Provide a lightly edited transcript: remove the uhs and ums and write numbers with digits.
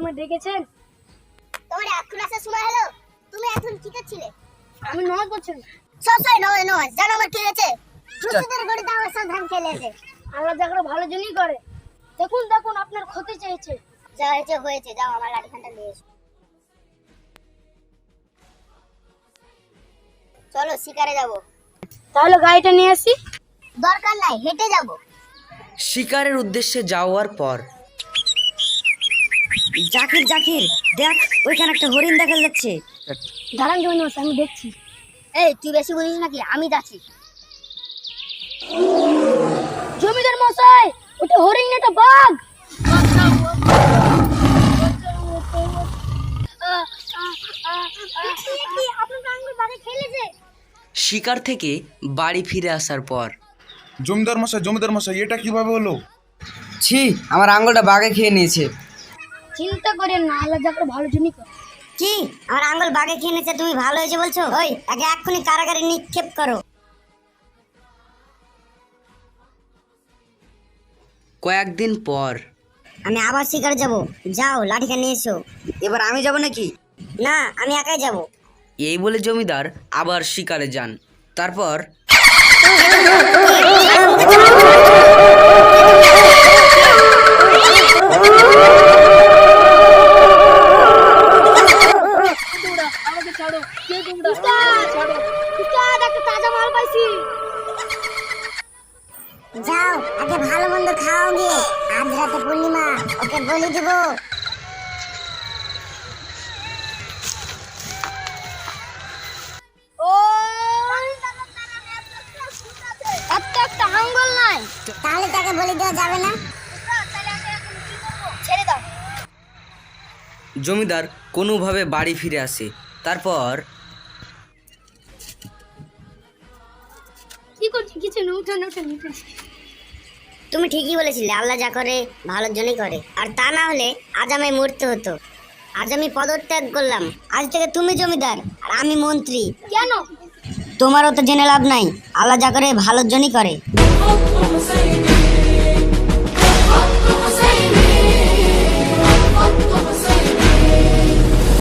আমায় ডেকেছেন? তোমার এখন আসার সময় হলো, তুমি এখন কি করছিলে? আমি নামাজ পড়ছিলাম। সবাই নয় নয়, জানো আমার কি হয়েছে? মুর্শিদের গড়িতে আমার সন্ধান খেলেছে। আল্লাহ যা করে ভালো জন্যই করে। দেখুন দেখুন আপনার ক্ষতি চেয়েছে। যা হয়েছে হয়েছে, যাও আমার লাঠিখানটা নিয়ে এসো। চলো শিকারে যাব। তাহলে গাড়িটা নিয়ে আসি। দরকার নাই, হেঁটে যাব। শিকারের উদ্দেশ্যে যাওয়ার পর জাকির জাকির দেখ, ওইখানে একটা হরিণ দেখা যাচ্ছে। দাঁড়ান জমি মশাই, আমি দেখছি। এই তুই বেশি বলিস নাকি? আমি যাচ্ছি। জমিদার মশাই, ওটা হরিণ না, এটা বাঘ। আপনার আঙ্গুল বাঘে খেলেছে। শিকার থেকে বাড়ি ফিরে আসার পর জমিদার মশাই এটা কিভাবে হলো? ছি, আমার আঙুলটা বাঘে খেয়ে নিয়েছে। চিন্তা করেন না, আল্লাহ যা করে ভালো জন্যই করে। কি আমার আঙ্গুল বাঘে খেয়ে নিয়েছে, তুমি ভালো হয়েছে বলছো? ওই আগে এক্ষুনি কারাগারে নিক্ষেপ করো। কয়েকদিন পর আমি আবার শিকারে যাব। যাও লাঠিটা নিয়ে এসো। এবার আমি যাব নাকি? না, আমি একাই যাব। এই বলে জমিদার আবার শিকারে যান। তারপর আমাকে ছাড়ো, কে তোমরা? ছাড়ো। উস্তাদ, একটা তাজা মাল পাইছি। যাও আগে ভালো মন্দ খাও গিয়ে, আজ রাতে পূর্ণিমা, ওকে বলি দিব। ও একটা আঙ্গুল নাই। তাহলে তাকে বলি দেওয়া যাবে না? ছেড়ে দাও। জমিদার কোনোভাবে বাড়ি ফিরে আসে। তারপর কি করছি? কিছু না, উঠেন উঠেন উঠেন। তুমি ঠিকই বলেছিলে, আল্লাহ যা করে ভালোর জন্যই করে। আর তা না হলে আজ আমায় মরতে হতো। আজ আমি পদত্যাগ করলাম। আজ থেকে তুমি জমিদার আর আমি মন্ত্রী। কেন? তোমারও তো জেনে লাভ নাই, আল্লাহ যা করে ভালোর জন্যই করে।